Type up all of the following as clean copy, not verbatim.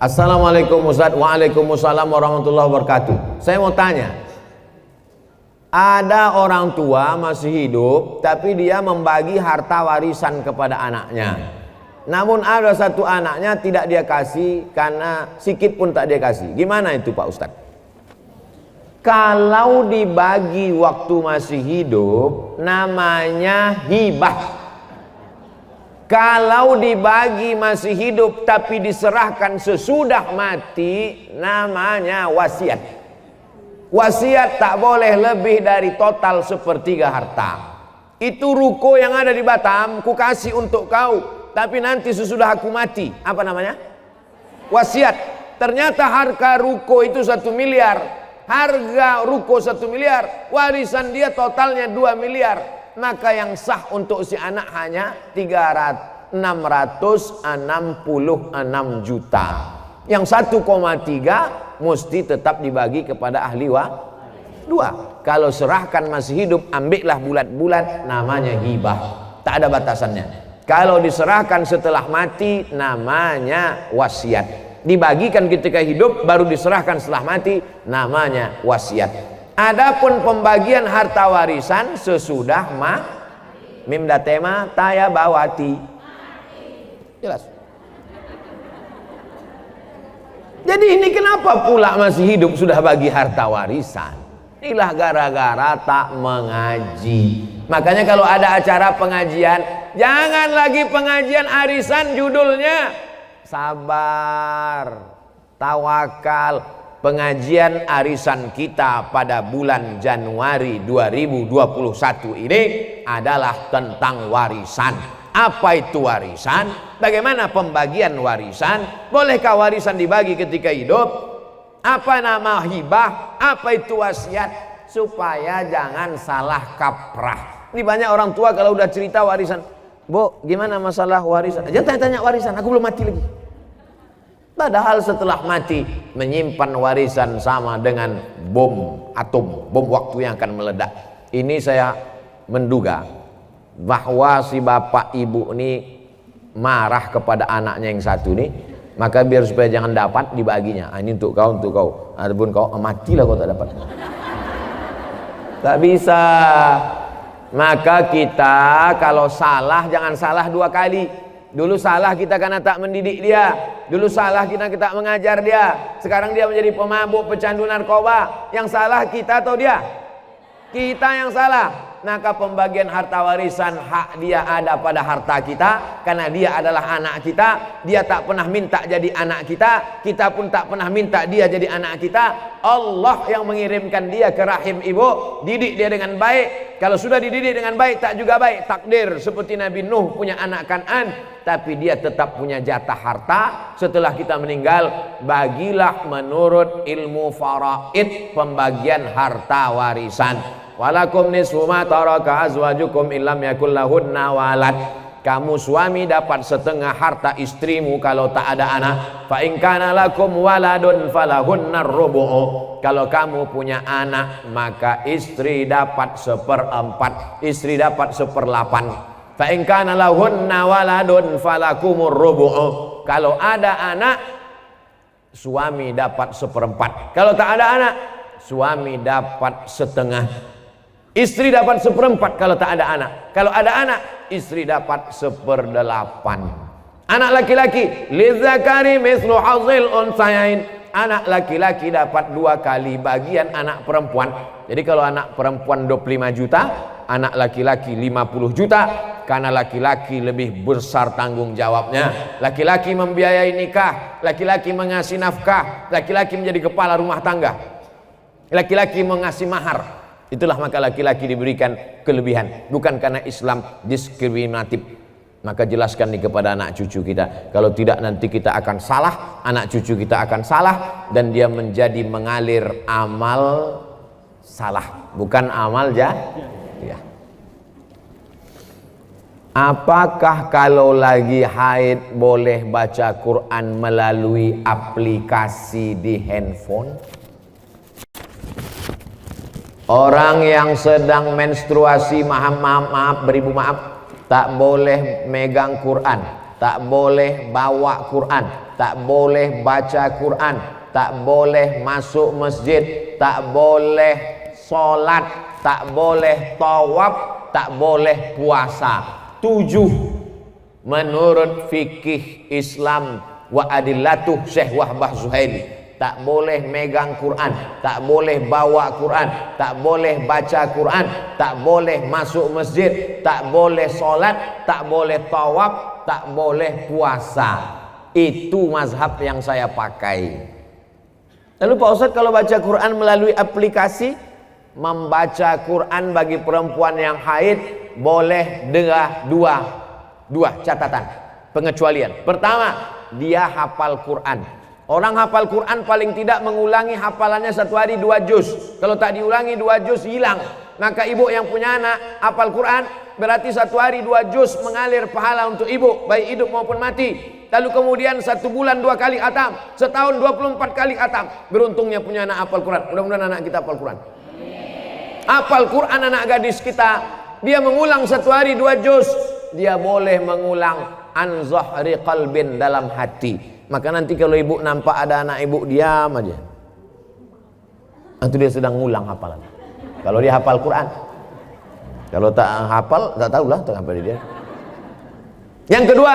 Assalamualaikum Ustaz. Waalaikumsalam warahmatullahi wabarakatuh. Saya mau tanya, ada orang tua masih hidup tapi dia membagi harta warisan kepada anaknya, namun ada satu anaknya tidak dia kasih karena sikit pun tak dia kasih. Gimana itu Pak Ustaz? Kalau dibagi waktu masih hidup namanya hibah. Kalau dibagi masih hidup tapi diserahkan sesudah mati namanya wasiat. Wasiat tak boleh lebih dari total sepertiga harta. Itu ruko yang ada di Batam, ku kasih untuk kau, tapi nanti sesudah aku mati, apa namanya? Wasiat. Ternyata harga ruko itu 1 miliar. Harga ruko 1 miliar, warisan dia totalnya 2 miliar. Maka yang sah untuk si anak hanya 666 juta. Yang 1,3 mesti tetap dibagi kepada ahli dua. Kalau serahkan masih hidup, ambillah bulat-bulat, namanya hibah, tak ada batasannya. Kalau diserahkan setelah mati namanya wasiat. Dibagikan ketika hidup baru diserahkan setelah mati namanya wasiat. Adapun pembagian harta warisan sesudah mimda tema taya bawati. Jelas. Jadi ini kenapa pula masih hidup sudah bagi harta warisan? Inilah gara-gara tak mengaji. Makanya kalau ada acara pengajian, jangan lagi pengajian arisan, judulnya sabar, tawakal. Pengajian arisan kita pada bulan Januari 2021 ini adalah tentang warisan. Apa itu warisan? Bagaimana pembagian warisan? Bolehkah warisan dibagi ketika hidup? Apa nama hibah? Apa itu wasiat? Supaya jangan salah kaprah. Ini banyak orang tua kalau udah cerita warisan, Bu, gimana masalah warisan? Aja tanya-tanya warisan, aku belum mati lagi. Padahal setelah mati menyimpan warisan sama dengan bom atom, bom waktu yang akan meledak. Ini saya menduga bahwa si bapak ibu ini marah kepada anaknya yang satu ini, maka biar supaya jangan dapat dibaginya. Ini untuk kau, untuk kau. Adapun kau matilah kau tak dapat. Tak bisa. Maka kita kalau salah jangan salah 2 kali. Dulu salah kita karena tak mendidik dia. Dulu salah kita tak mengajar dia. Sekarang dia menjadi pemabuk, pecandu narkoba. Yang salah kita atau dia? Kita yang salah. Maka pembagian harta warisan hak dia ada pada harta kita, karena dia adalah anak kita. Dia tak pernah minta jadi anak kita, kita pun tak pernah minta dia jadi anak kita. Allah yang mengirimkan dia ke rahim ibu, didik dia dengan baik. Kalau sudah dididik dengan baik tak juga baik, takdir seperti Nabi Nuh punya anak Kan'an, tapi dia tetap punya jatah harta setelah kita meninggal. Bagilah menurut ilmu faraid pembagian harta warisan. Walakum nisfu ma taraka azwajukum illam yakul lahunna walad. Kamu suami dapat setengah harta istrimu kalau tak ada anak. Fa in kana lakum waladun falahunnar rubu'u. Kalau kamu punya anak maka istri dapat 1/4, istri dapat 1/8. Fa in kana lahunna waladun falakumur rubu'u. Kalau ada anak suami dapat 1/4. Kalau tak ada anak suami dapat setengah. Istri dapat 1/4 kalau tak ada anak. Kalau ada anak, istri dapat 1/8. Anak laki-laki, lidzakari mislu hadzil unsayain. Anak laki-laki dapat 2 kali bagian anak perempuan. Jadi kalau anak perempuan 25 juta, anak laki-laki 50 juta. Karena laki-laki lebih besar tanggung jawabnya. Laki-laki membiayai nikah, laki-laki mengasih nafkah, laki-laki menjadi kepala rumah tangga, laki-laki mengasih mahar. Itulah maka laki-laki diberikan kelebihan, bukan karena Islam diskriminatif. Maka jelaskan nih kepada anak cucu kita, kalau tidak nanti kita akan salah, anak cucu kita akan salah, dan dia menjadi mengalir amal salah, bukan amal ya. Apakah kalau lagi haid boleh baca Quran melalui aplikasi di handphone? Orang yang sedang menstruasi, maaf beribu maaf, tak boleh megang Quran, tak boleh bawa Quran, tak boleh baca Quran, tak boleh masuk masjid, tak boleh sholat, tak boleh tawaf, tak boleh puasa. 7 menurut fikih Islam wa adillatuh Syekh Wahbah Zuhaili. Tak boleh megang Quran, tak boleh bawa Quran, tak boleh baca Quran, tak boleh masuk masjid, tak boleh sholat, tak boleh tawaf, tak boleh puasa. Itu mazhab yang saya pakai. Lalu Pak Ustadz, kalau baca Quran melalui aplikasi, membaca Quran bagi perempuan yang haid boleh dengan dua catatan pengecualian. Pertama, dia hafal Quran. Orang hafal Quran paling tidak mengulangi hafalannya 1 hari 2 juz. Kalau tak diulangi 2 juz hilang. Maka ibu yang punya anak hafal Quran, berarti 1 hari 2 juz mengalir pahala untuk ibu, baik hidup maupun mati. Lalu kemudian 1 bulan 2 kali khatam, setahun 24 kali khatam. Beruntungnya punya anak hafal Quran. Mudah-mudahan anak kita hafal Quran. Hafal Quran anak gadis kita, dia mengulang 1 hari 2 juz, dia boleh mengulang an zahri qalbin, dalam hati. Maka nanti kalau ibu nampak ada anak ibu diam aja, itu dia sedang ngulang hafalan. Kalau dia hafal Quran, kalau tak hafal tak tahulah tak apa dia. Yang kedua,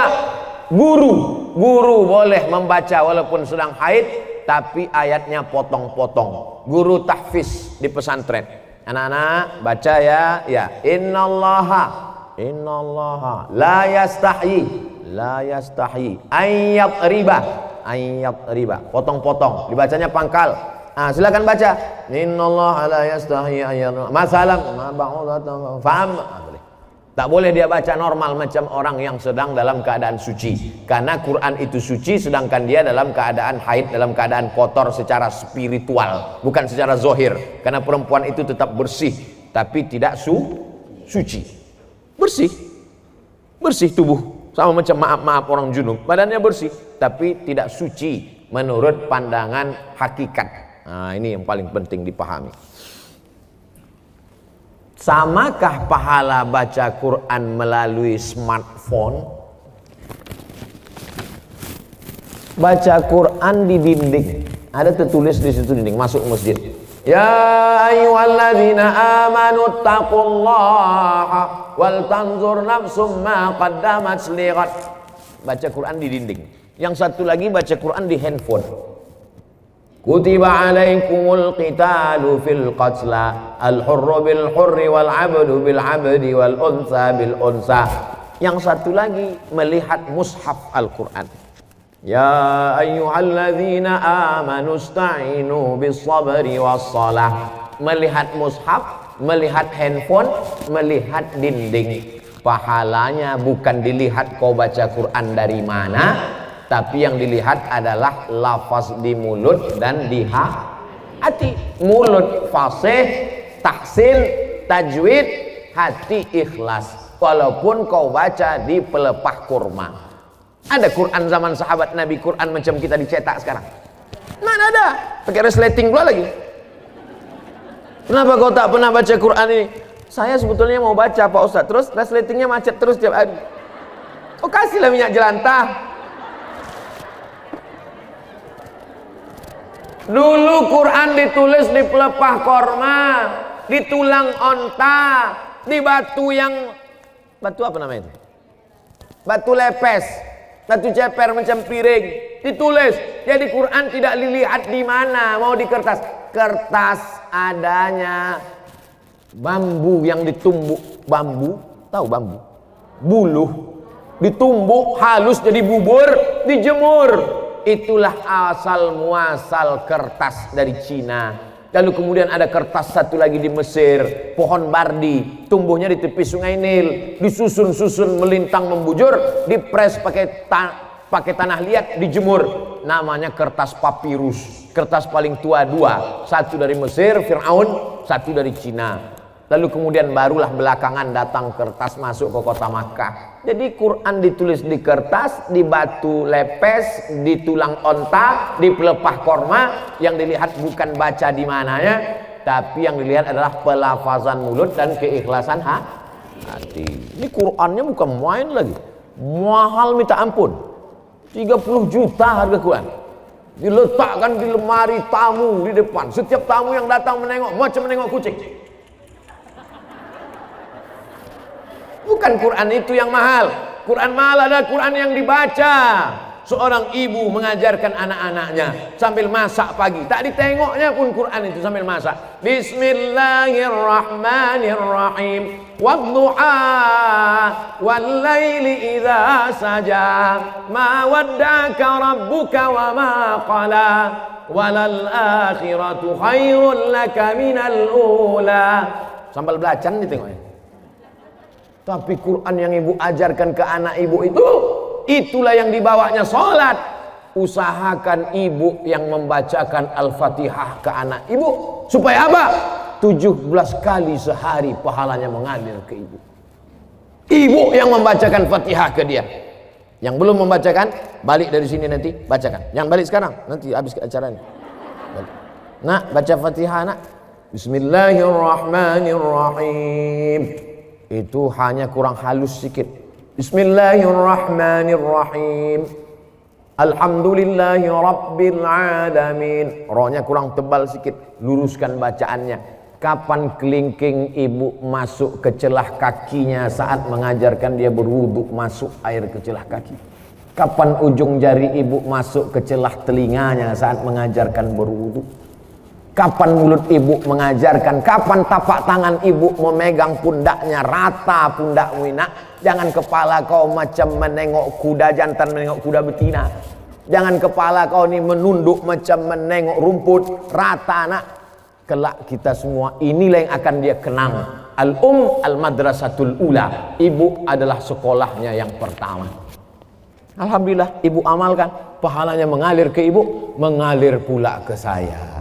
guru boleh membaca walaupun sedang haid, tapi ayatnya potong-potong. Guru tahfiz di pesantren, anak-anak baca ya, innallaha la yastahi ayyat riba, potong-potong, dibacanya pangkal. Silakan baca innallaha la yastahi ayyat masalam faham. Tak boleh dia baca normal macam orang yang sedang dalam keadaan suci, karena Quran itu suci sedangkan dia dalam keadaan haid, dalam keadaan kotor secara spiritual, bukan secara zohir. Karena perempuan itu tetap bersih tapi tidak suci. Bersih tubuh, sama macam maaf orang junub, badannya bersih tapi tidak suci menurut pandangan hakikat. Ini yang paling penting dipahami. Samakah pahala baca Quran melalui smartphone? Baca Quran di dinding, ada tertulis di situ dinding, masuk masjid, ya ayyuhalladzina amanu taqullaha wal tanzur nafsum ma qaddamat lighad. Baca Quran di dinding. Yang satu lagi baca Quran di handphone. Kutiba alaikumul qitalu fil qatla al-hurru bil hurri wal 'abdu bil 'abdi wal unsa bil unsa. Yang satu lagi melihat mushaf Al-Quran. Ya ayyuhalladzina amanu ista'inu bis sabri was salah. Melihat mushaf, melihat handphone, melihat dinding. Pahalanya bukan dilihat kau baca Quran dari mana, tapi yang dilihat adalah lafaz di mulut dan di hati. Mulut fasih, tahsin, tajwid, hati ikhlas. Walaupun kau baca di pelepah kurma. Ada Quran zaman sahabat Nabi, Quran macam kita dicetak sekarang? Mana ada? Pakai resleting pula lagi. Kenapa kau tak pernah baca Quran ini? Saya sebetulnya mau baca Pak Ustadz, terus resletingnya macet terus tiap hari. Oh, kasihlah minyak jelantah. Dulu Quran ditulis di pelepah korma, di tulang onta, di batu yang, batu apa namanya itu? Batu lepes, batu ceper macam piring, ditulis. Jadi Quran tidak dilihat di mana, mau di kertas. Kertas adanya bambu yang ditumbuk, bambu, tahu bambu? Buluh, ditumbuk halus jadi bubur, dijemur. Itulah asal muasal kertas dari Cina. Lalu kemudian ada kertas satu lagi di Mesir, pohon bardi, tumbuhnya di tepi sungai Nil, disusun-susun melintang membujur, dipres pakai tanah liat, dijemur. Namanya kertas papirus. Kertas paling tua 2, satu dari Mesir, Fir'aun, satu dari Cina. Lalu kemudian barulah belakangan datang kertas masuk ke kota Makkah. Jadi Quran ditulis di kertas, di batu lepes, di tulang onta, di pelepah korma. Yang dilihat bukan baca di mananya, tapi yang dilihat adalah pelafazan mulut dan keikhlasan Hati. Ini Qurannya bukan main lagi. Mahal minta ampun. 30 juta harga Quran. Diletakkan di lemari tamu di depan. Setiap tamu yang datang menengok macam menengok kucing. Bukan Quran itu yang mahal. Quran mahal adalah Quran yang dibaca. Seorang ibu mengajarkan anak-anaknya sambil masak pagi. Tak ditengoknya pun Quran itu sambil masak. Bismillahirrahmanirrahim. Wadduha wallaili idza saja. Ma wadda'aka rabbuka wa ma qala. Walal akhiratu khairul laka minal ula. Sambal belacan ditengoknya. Tapi Quran yang ibu ajarkan ke anak ibu itu, itulah yang dibawanya sholat. Usahakan ibu yang membacakan Al-Fatihah ke anak ibu. Supaya apa? 17 kali sehari pahalanya mengalir ke ibu. Ibu yang membacakan Fatihah ke dia. Yang belum membacakan, balik dari sini nanti, bacakan. Yang balik sekarang, nanti habis acaranya. Balik. Nak, baca Fatihah nak. Bismillahirrahmanirrahim. Itu hanya kurang halus sedikit. Bismillahirrahmanirrahim. Alhamdulillahi rabbil alamin. Rohnya kurang tebal sedikit. Luruskan bacaannya. Kapan kelingking ibu masuk ke celah kakinya saat mengajarkan dia berwudu, masuk air ke celah kaki? Kapan ujung jari ibu masuk ke celah telinganya saat mengajarkan berwudu? Kapan mulut ibu mengajarkan? Kapan tapak tangan ibu memegang pundaknya? Rata pundakmu nak. Jangan kepala kau macam menengok kuda jantan, menengok kuda betina. Jangan kepala kau ni menunduk macam menengok rumput. Rata nak. Kelak kita semua inilah yang akan dia kenang. Al-madrasatul ula. Ibu adalah sekolahnya yang pertama. Alhamdulillah ibu amalkan. Pahalanya mengalir ke ibu, mengalir pula ke saya.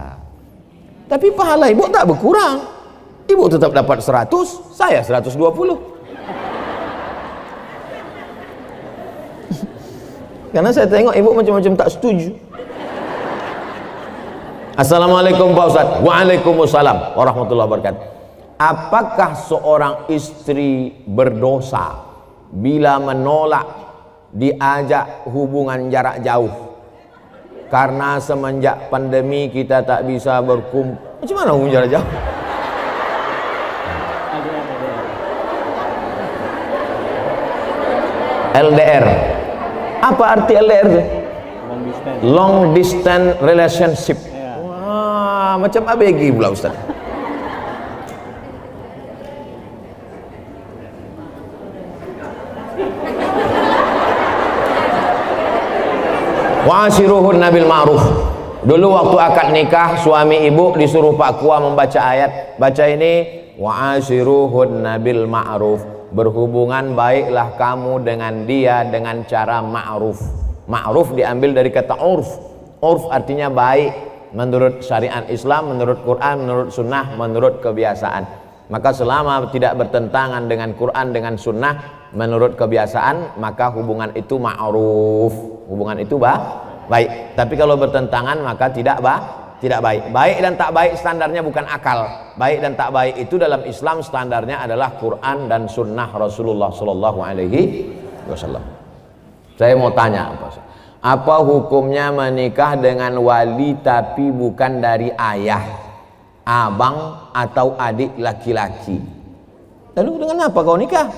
Tapi pahala ibu tak berkurang. Ibu tetap dapat 100, saya 120. Karena saya tengok ibu macam-macam tak setuju. Assalamualaikum Pak Ustaz. Waalaikumsalam warahmatullahi wabarakatuh. Apakah seorang istri berdosa bila menolak diajak hubungan jarak jauh? Karena semenjak pandemi kita tak bisa berkumpul. Macam mana hubungan jarak jauh? LDR. Apa arti LDR itu? Long distance relationship. Wah, macam ABG pula Ustaz. Wa'ashiruhun nabil ma'ruf. Dulu waktu akad nikah, suami ibu disuruh Pak Kua membaca ayat. Baca ini, wa'ashiruhun nabil ma'ruf. Berhubungan baiklah kamu dengan dia dengan cara ma'ruf. Ma'ruf diambil dari kata urf. Urf artinya baik menurut syariat Islam, menurut Quran, menurut sunnah, menurut kebiasaan. Maka selama tidak bertentangan dengan Quran, dengan sunnah, menurut kebiasaan, maka hubungan itu ma'ruf. Hubungan itu baik. Tapi kalau bertentangan maka tidak baik. Baik dan tak baik standarnya bukan akal. Baik dan tak baik itu dalam Islam standarnya adalah Quran dan sunnah Rasulullah Sallallahu Alaihi Wasallam. Saya mau tanya apa hukumnya menikah dengan wali tapi bukan dari ayah, abang atau adik laki-laki? Lalu dengan apa kau nikah?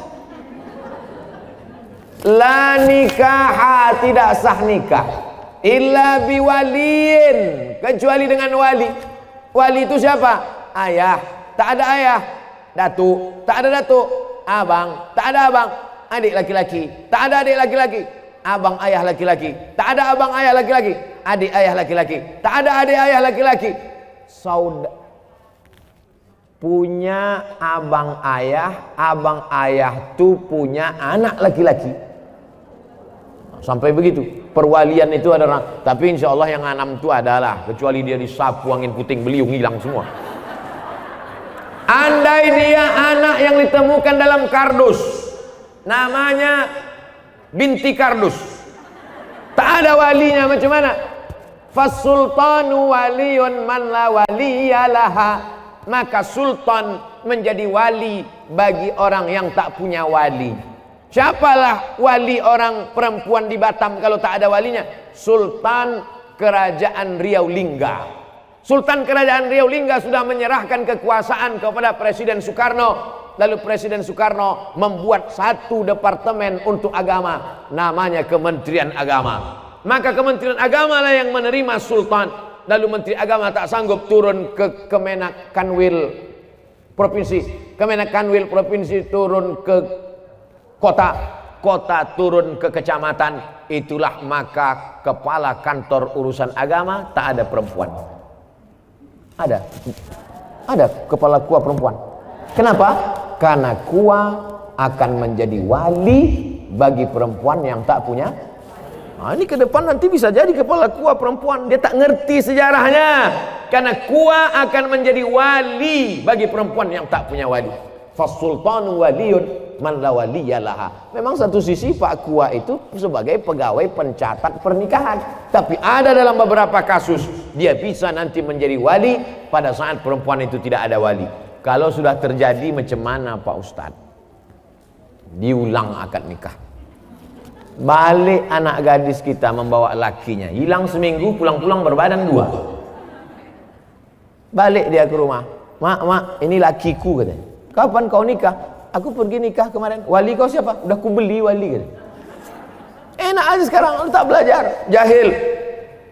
La nikaha, tidak sah nikah illa biwaliin, kecuali dengan wali. Wali itu siapa? Ayah. Tak ada ayah. Datuk. Tak ada datuk. Abang. Tak ada abang. Adik laki-laki. Tak ada adik laki-laki. Abang ayah laki-laki. Tak ada abang ayah laki-laki. Adik ayah laki-laki. Tak ada adik ayah laki-laki. Saudara punya abang ayah tu punya anak laki-laki. Sampai begitu. Perwalian itu ada orang. Tapi insya Allah yang 6 itu adalah, kecuali dia disapu angin puting beliung hilang semua. Andai dia anak yang ditemukan dalam kardus, namanya binti kardus, tak ada walinya, macam mana? Fasultanu waliyun man la waliyalaha. Maka sultan menjadi wali bagi orang yang tak punya wali. Siapalah wali orang perempuan di Batam kalau tak ada walinya? Sultan Kerajaan Riau Lingga. Sultan Kerajaan Riau Lingga sudah menyerahkan kekuasaan kepada Presiden Soekarno. Lalu Presiden Soekarno membuat satu departemen untuk agama, namanya Kementerian Agama. Maka Kementerian Agama lah yang menerima Sultan. Lalu Menteri Agama tak sanggup turun ke Kemenak Kanwil Provinsi. Kemenak Kanwil Provinsi turun ke kota. Kota turun ke kecamatan. Itulah maka kepala kantor urusan agama tak ada perempuan. Ada kepala KUA perempuan. Kenapa? Karena KUA akan menjadi wali bagi perempuan yang tak punya. Nah, ini ke depan nanti bisa jadi kepala KUA perempuan. Dia tak ngerti sejarahnya. Karena KUA akan menjadi wali bagi perempuan yang tak punya wali. Fasultanu waliyun man la waliyalaha. Memang satu sisi Pak KUA itu sebagai pegawai pencatat pernikahan. Tapi ada dalam beberapa kasus dia bisa nanti menjadi wali pada saat perempuan itu tidak ada wali. Kalau sudah terjadi macam mana Pak Ustadz? Diulang akad nikah. Balik anak gadis kita membawa lakinya, hilang seminggu, pulang-pulang berbadan 2. Balik dia ke rumah. Mak, ini lakiku katanya. Kapan kau nikah? Aku pergi nikah kemarin. Wali kau siapa? Udah ku beli wali katanya. Enak aja sekarang, lu tak belajar. Jahil.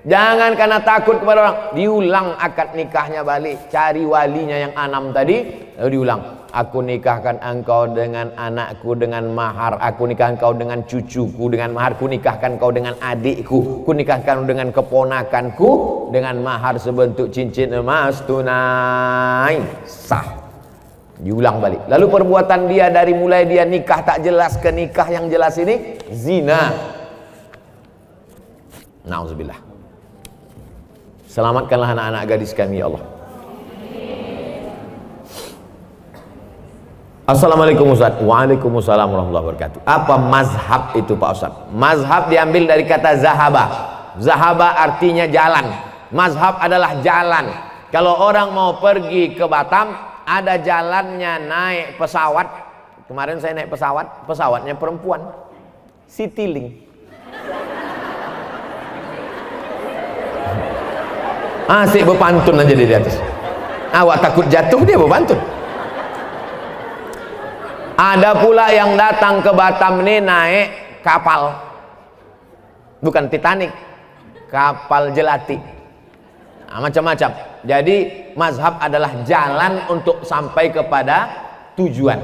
Jangan karena takut kepada orang. Diulang akad nikahnya balik. Cari walinya yang 6 tadi. Lalu diulang. Aku nikahkan engkau dengan anakku dengan mahar. Aku nikahkan kau dengan cucuku dengan mahar. Ku nikahkan kau dengan adikku. Ku nikahkan dengan keponakanku dengan mahar sebentuk cincin emas tunai. Sah. Diulang balik. Lalu perbuatan dia dari mulai dia nikah tak jelas ke nikah yang jelas ini zina. Nauzubillah. Selamatkanlah anak-anak gadis kami ya Allah. Assalamualaikum Ustaz. Waalaikumsalam warahmatullahi wabarakatuh. Apa mazhab itu Pak Ustaz? Mazhab diambil dari kata zahaba. Zahaba artinya jalan. Mazhab adalah jalan. Kalau orang mau pergi ke Batam, ada jalannya naik pesawat. Kemarin saya naik pesawat, pesawatnya perempuan. Citylink. Asik berpantun aja di atas. Awak takut jatuh, dia berpantun. Ada pula yang datang ke Batam ini naik kapal. Bukan Titanic, kapal jelati. Nah, macam-macam. Jadi mazhab adalah jalan untuk sampai kepada tujuan.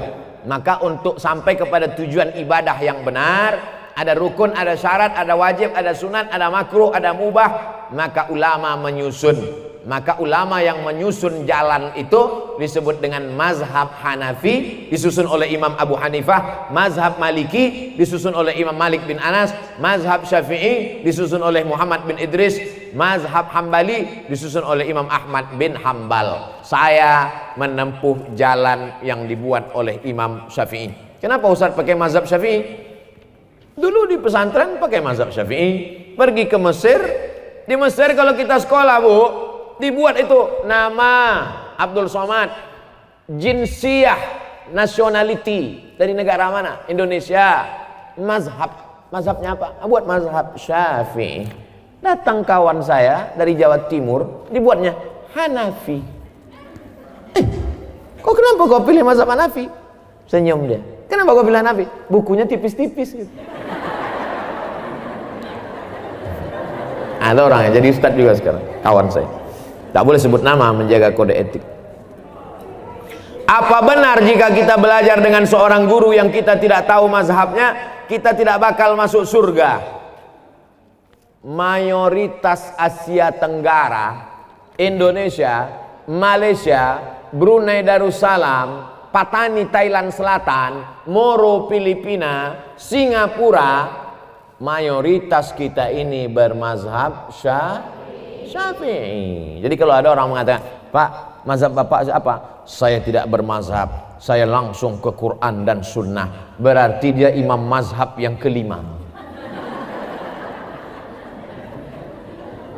Maka untuk sampai kepada tujuan ibadah yang benar, ada rukun, ada syarat, ada wajib, ada sunat, ada makruh, ada mubah. Maka ulama menyusun. Maka ulama yang menyusun jalan itu disebut dengan mazhab Hanafi, disusun oleh Imam Abu Hanifah. Mazhab Maliki disusun oleh Imam Malik bin Anas. Mazhab Syafi'i disusun oleh Muhammad bin Idris. Mazhab Hambali disusun oleh Imam Ahmad bin Hambal. Saya menempuh jalan yang dibuat oleh Imam Syafi'i. Kenapa Ustaz pakai mazhab Syafi'i? Dulu di pesantren pakai mazhab Syafi'i. Pergi ke Mesir. Di Mesir kalau kita sekolah Bu, dibuat itu nama Abdul Somad, jinsiyah, nationality, dari negara mana? Indonesia. Mazhabnya apa? Buat mazhab Syafi'i. Datang kawan saya dari Jawa Timur, dibuatnya Hanafi. Kok kenapa kau pilih mazhab Hanafi? Senyum dia. Kenapa kau pilih Hanafi? Bukunya tipis-tipis gitu. Ada orang yang jadi ustadz juga sekarang, kawan saya. Tak boleh sebut nama, menjaga kode etik. Apa benar jika kita belajar dengan seorang guru yang kita tidak tahu mazhabnya, kita tidak bakal masuk surga? Mayoritas Asia Tenggara, Indonesia, Malaysia, Brunei Darussalam, Patani Thailand Selatan, Moro Filipina, Singapura, mayoritas kita ini bermazhab Syafi'i. Jadi kalau ada orang mengatakan, Pak, mazhab Bapak apa? Saya tidak bermazhab, saya langsung ke Quran dan Sunnah. Berarti dia imam mazhab yang kelima.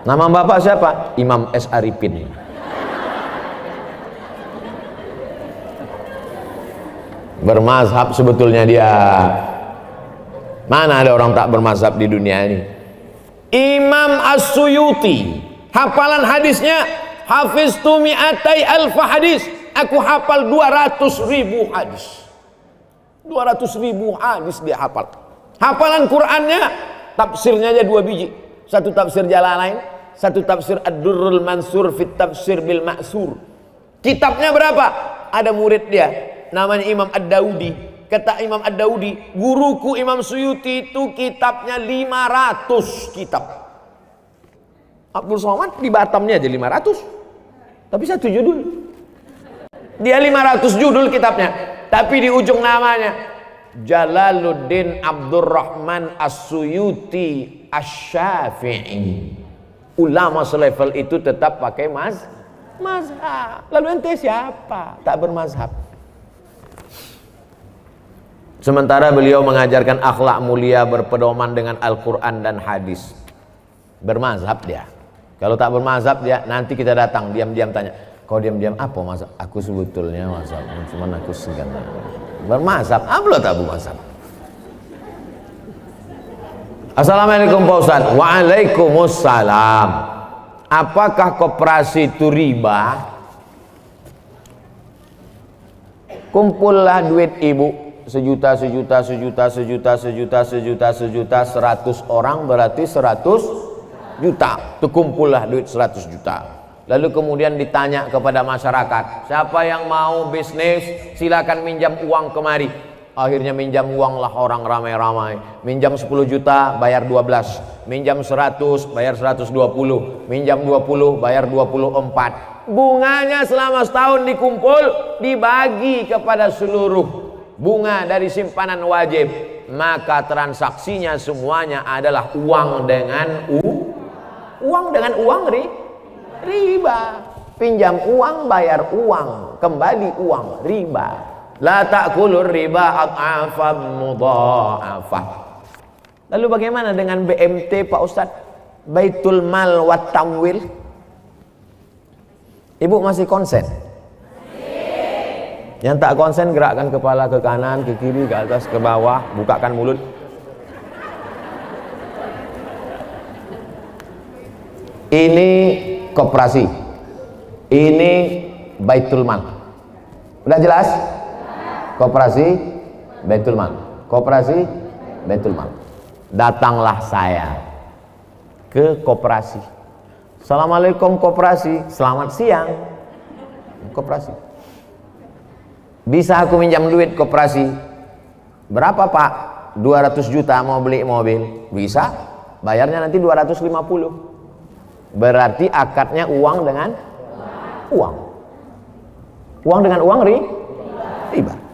Nama Bapak siapa? Imam S. Arifin. Bermazhab sebetulnya dia. Mana ada orang tak bermazhab di dunia ini? Imam As-Suyuti, hafalan hadisnya, hafiztu mi'atai alfa hadis. Aku hafal 200.000 hadis. 200.000 hadis dia hafal. Hafalan Qur'annya, tafsirnya aja 2 biji. Satu tafsir Jalalain, satu tafsir Ad-Durrul Mansur fit tafsir bil Ma'sur. Kitabnya berapa? Ada murid dia, namanya Imam Ad-Daudi. Kata Imam Ad-Daudi, guruku Imam Suyuti itu kitabnya 500 kitab. Abdul Somad di Batamnya aja 500. Tapi 1 judul. Dia 500 judul kitabnya. Tapi di ujung namanya Jalaluddin Abdurrahman As-Suyuti Asy-Syafi'i. Ulama selevel itu tetap pakai mazhab. Lalu ente siapa? Tak bermazhab. Sementara beliau mengajarkan akhlak mulia berpedoman dengan Al-Quran dan hadis. Bermazhab dia. Kalau tak bermazhab dia, nanti kita datang diam-diam tanya, kau diam-diam apa mazhab? Aku sebetulnya mazhab, cuman aku segan. Bermazhab, apa tak bermazhab? Assalamualaikum Pak Ustaz. Waalaikumsalam. Apakah koperasi itu riba? Kumpullah duit ibu, sejuta, 100 orang berarti 100 juta. Itu kumpullah duit 100 juta. Lalu kemudian ditanya kepada masyarakat, siapa yang mau bisnis silakan minjam uang kemari. Akhirnya minjam uang lah orang ramai-ramai. Minjam 10 juta bayar 12, minjam 100 bayar 120, minjam 20 bayar 24. Bunganya selama setahun dikumpul dibagi kepada seluruh bunga dari simpanan wajib, maka transaksinya semuanya adalah uang dengan uang riba. Pinjam uang, bayar uang, kembali uang, riba. La ta'kulur riba ad'afan mudha'afah. Lalu bagaimana dengan BMT Pak Ustadz? Baitul Mal wat Tamwil. Ibu masih konsen? Yang tak konsen gerakkan kepala ke kanan, ke kiri, ke atas, ke bawah, bukakan mulut. Ini koperasi, ini Baitul Mal. Udah jelas? Koperasi Baitul Mal, koperasi Baitul Mal. Datanglah saya ke koperasi. Assalamualaikum koperasi, selamat siang. Koperasi, bisa aku minjam duit koperasi? Berapa Pak? 200 juta mau beli mobil. Bisa, bayarnya nanti 250. Berarti akadnya uang dengan uang. Uang dengan uang riba.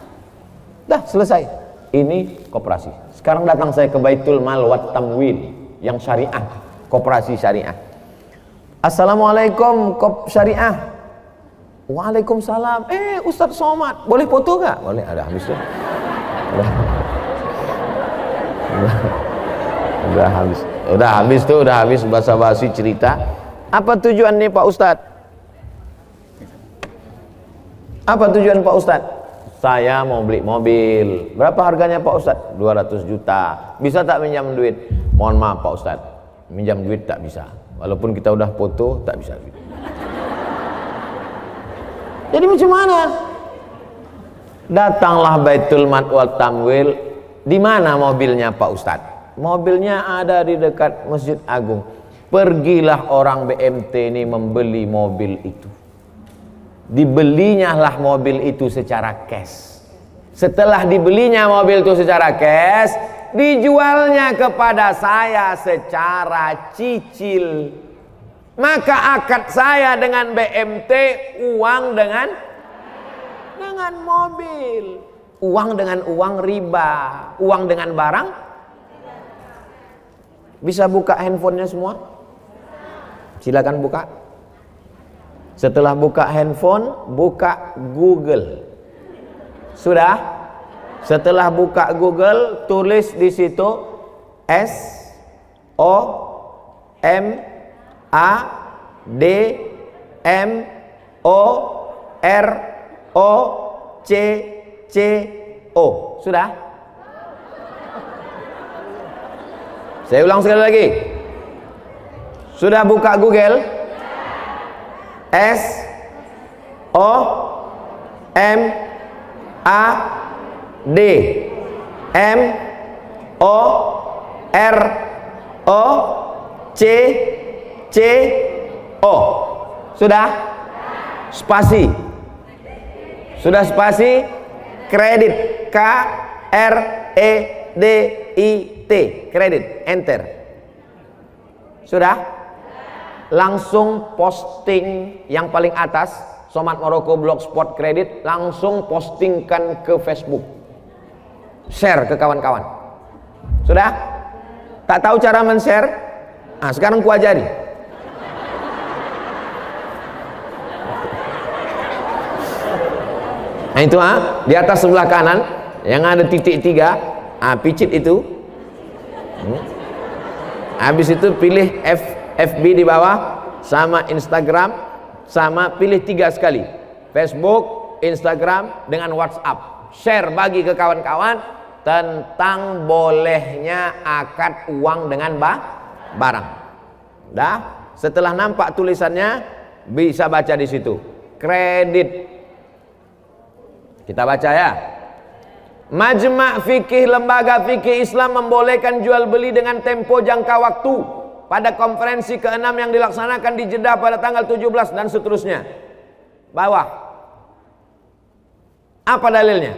Dah selesai. Ini koperasi. Sekarang datang saya ke Baitul Mal wat Tamwil yang syariah, koperasi syariah. Assalamualaikum kop syariah. Waalaikumsalam. Ustadz Somad, boleh foto gak? Boleh, ada habis tuh. Udah habis basa-basi cerita. Apa tujuan nih Pak Ustadz? Apa tujuan Pak Ustadz? Saya mau beli mobil. Berapa harganya Pak Ustadz? 200 juta. Bisa tak minjam duit? Mohon maaf Pak Ustadz, minjam duit tak bisa. Walaupun kita udah foto, tak bisa. Jadi macam mana? Datanglah Baitul Mal wal Tamwil. Di mana mobilnya Pak Ustadz? Mobilnya ada di dekat Masjid Agung. Pergilah orang BMT ini membeli mobil itu. Dibelinya lah mobil itu secara cash. Setelah dibelinya mobil itu secara cash, dijualnya kepada saya secara cicil. Maka akad saya dengan BMT uang dengan mobil, uang dengan uang riba, uang dengan barang. Bisa buka handphonenya semua? Silakan buka. Setelah buka handphone, buka Google. Sudah? Setelah buka Google, tulis di situ SOMADMOROCC O. Sudah? Saya ulang sekali lagi. Sudah buka Google? S O M A D M O R O C C O. Sudah? Spasi. Sudah spasi? Kredit. K R E D I T. Kredit. Enter. Sudah? Langsung posting yang paling atas, Somad Maroko Blogspot Kredit, langsung postingkan ke Facebook. Share ke kawan-kawan. Sudah? Tak tahu cara men-share? Nah, sekarang ku ajari. Nah itu di atas sebelah kanan yang ada titik 3, picit itu. Habis itu pilih FB di bawah, sama Instagram, sama pilih 3 sekali, Facebook, Instagram dengan WhatsApp. Share, bagi ke kawan-kawan tentang bolehnya akad uang dengan barang. Dah, setelah nampak tulisannya bisa baca di situ. Kredit. Kita baca ya. Majma' fikih, lembaga fikih Islam membolehkan jual beli dengan tempo jangka waktu pada konferensi ke-6 yang dilaksanakan di Jeddah pada tanggal 17 dan seterusnya. Bawah. Apa dalilnya?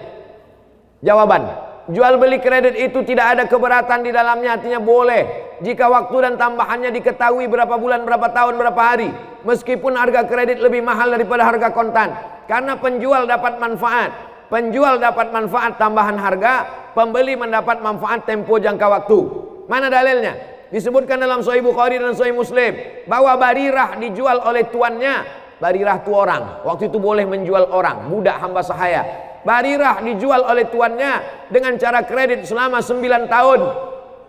Jawaban, jual beli kredit itu tidak ada keberatan di dalamnya, artinya boleh jika waktu dan tambahannya diketahui berapa bulan, berapa tahun, berapa hari, meskipun harga kredit lebih mahal daripada harga kontan, karena penjual dapat manfaat. Penjual dapat manfaat tambahan harga, pembeli mendapat manfaat tempo jangka waktu. Mana dalilnya? Disebutkan dalam Sahih Bukhari dan Sahih Muslim bahwa Barirah dijual oleh tuannya. Barirah itu orang, waktu itu boleh menjual orang, budak hamba sahaya. Barirah dijual oleh tuannya dengan cara kredit selama 9 tahun.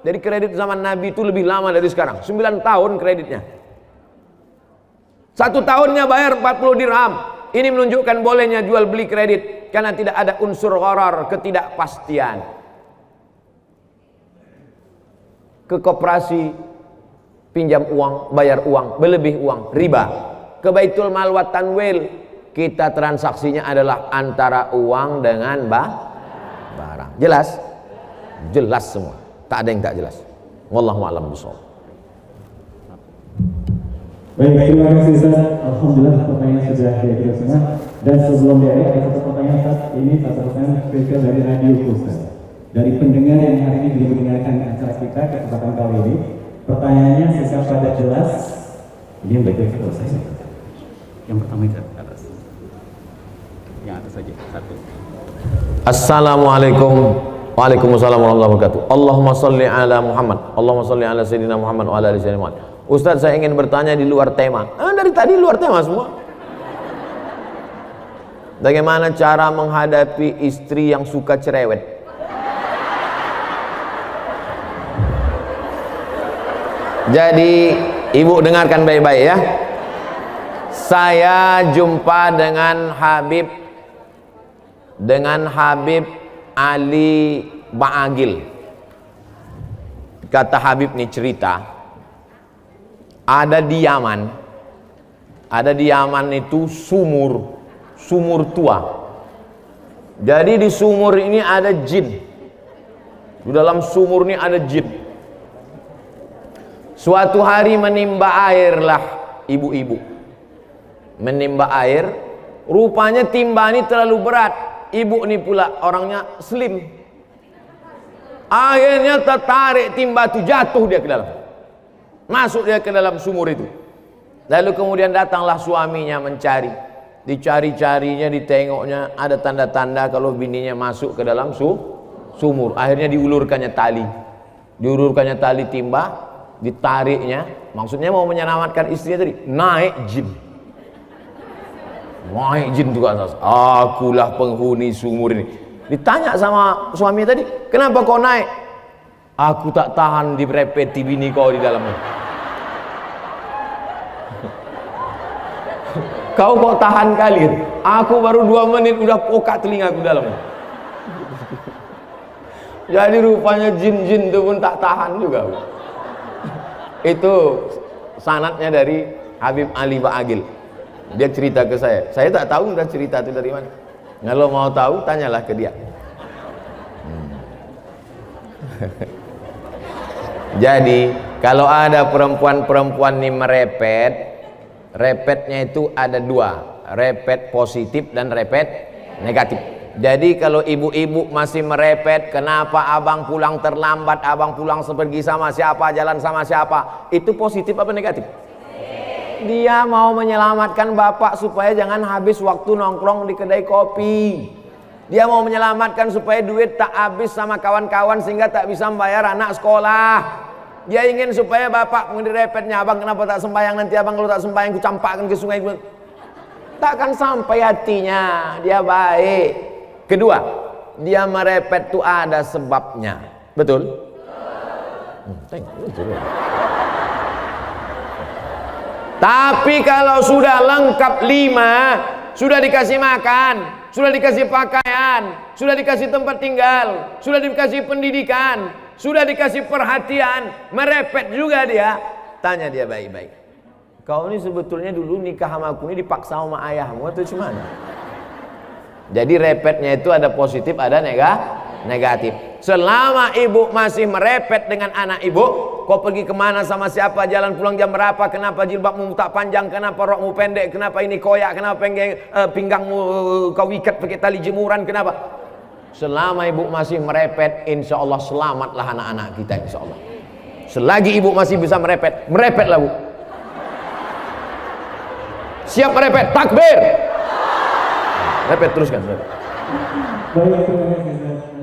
Jadi kredit zaman Nabi itu lebih lama dari sekarang. 9 tahun kreditnya. 1 tahunnya bayar 40 dirham. Ini menunjukkan bolehnya jual beli kredit karena tidak ada unsur gharar, ketidakpastian. Ke koperasi pinjam uang, bayar uang, berlebih uang, riba. Ke Baitul Mal wa Tanwil, kita transaksinya adalah antara uang dengan barang. Jelas? Jelas semua. Tak ada yang tak jelas. Wallahu a'lam bishawab. Baik, terima kasih Ustaz. Alhamdulillah pertanyaan sudah diakhiri semua. Dan sebelum diakhiri ada satu pertanyaan Ustaz. Ini satu pertanyaan spesial dari Radio Ustaz. Dari pendengar yang hari ini belum mendengarkan acara kita kesempatan kali ini. Pertanyaannya singkat padat jelas. Ini yang baik-baik kalau saya. Yang pertama itu atas. Yang atas saja, satu. Assalamualaikum. Waalaikumsalam warahmatullahi wabarakatuh. Allahumma salli ala Muhammad. Allahumma salli ala Sayyidina Muhammad wa ala ali Sayyidina Muhammad. Ustaz, saya ingin bertanya di luar tema. Dari tadi luar tema semua. Bagaimana cara menghadapi istri yang suka cerewet? Jadi ibu dengarkan baik-baik ya. Saya jumpa dengan Habib Ali Ba'agil. Kata Habib nih cerita, ada di Yaman itu sumur tua. Jadi di sumur ini ada jin. Di dalam sumur ini ada jin. Suatu hari menimba airlah ibu-ibu. Menimba air, rupanya timba ini terlalu berat. Ibu ini pula orangnya slim. Akhirnya tertarik timba itu, jatuh dia ke dalam. Masuk dia ke dalam sumur itu. Lalu kemudian datanglah suaminya mencari. Dicari-carinya, ditengoknya, ada tanda-tanda kalau bininya masuk ke dalam sumur. Akhirnya diulurkannya tali. Diulurkannya tali timba, ditariknya. Maksudnya mau menyelamatkan istrinya tadi. Naik jin. Naik jin itu kan. Akulah penghuni sumur ini. Ditanya sama suaminya tadi, kenapa kau naik? Aku tak tahan direpeti bini kau di dalamnya. Kau kok tahan kali? Aku baru 2 menit udah pokak telingaku dalamnya. Jadi rupanya jin-jin itu pun tak tahan juga. Itu sanadnya dari Habib Ali Ba'agil. Dia cerita ke saya tak tahu udah cerita itu dari mana. Kalau mau tahu tanyalah ke dia. Jadi kalau ada perempuan-perempuan ini merepet, repetnya itu ada dua, repet positif dan repet negatif. Jadi kalau ibu-ibu masih merepet, kenapa abang pulang terlambat, abang pulang pergi sama siapa, jalan sama siapa, itu positif apa negatif? Dia mau menyelamatkan bapak supaya jangan habis waktu nongkrong di kedai kopi. Dia mau menyelamatkan supaya duit tak habis sama kawan-kawan sehingga tak bisa membayar anak sekolah. Dia ingin supaya bapak mendirepetnya, abang kenapa tak sembahyang, nanti abang kalau tak sembahyang ku campakkan ke sungai. Takkan sampai hatinya. Dia baik. Kedua, dia merepet itu ada sebabnya. Betul? Betul. Tapi kalau sudah lengkap 5, sudah dikasih makan, sudah dikasih pakaian, sudah dikasih tempat tinggal, sudah dikasih pendidikan, sudah dikasih perhatian, merepet juga dia. Tanya dia baik-baik, kau ini sebetulnya dulu nikah sama aku ini dipaksa sama ayahmu atau gimana? Jadi repetnya itu ada positif, ada negatif. Selama ibu masih merepet dengan anak ibu, kau pergi kemana sama siapa, jalan pulang jam berapa, kenapa jilbabmu tak panjang, kenapa rokmu pendek, kenapa ini koyak, kenapa pinggangmu kau ikat pakai tali jemuran, kenapa? Selama ibu masih merepet, insya Allah selamatlah anak-anak kita, insya Allah. Selagi ibu masih bisa merepet, merepetlah bu. Siap merepet, takbir. Repet teruskan. Baik, terima kasih.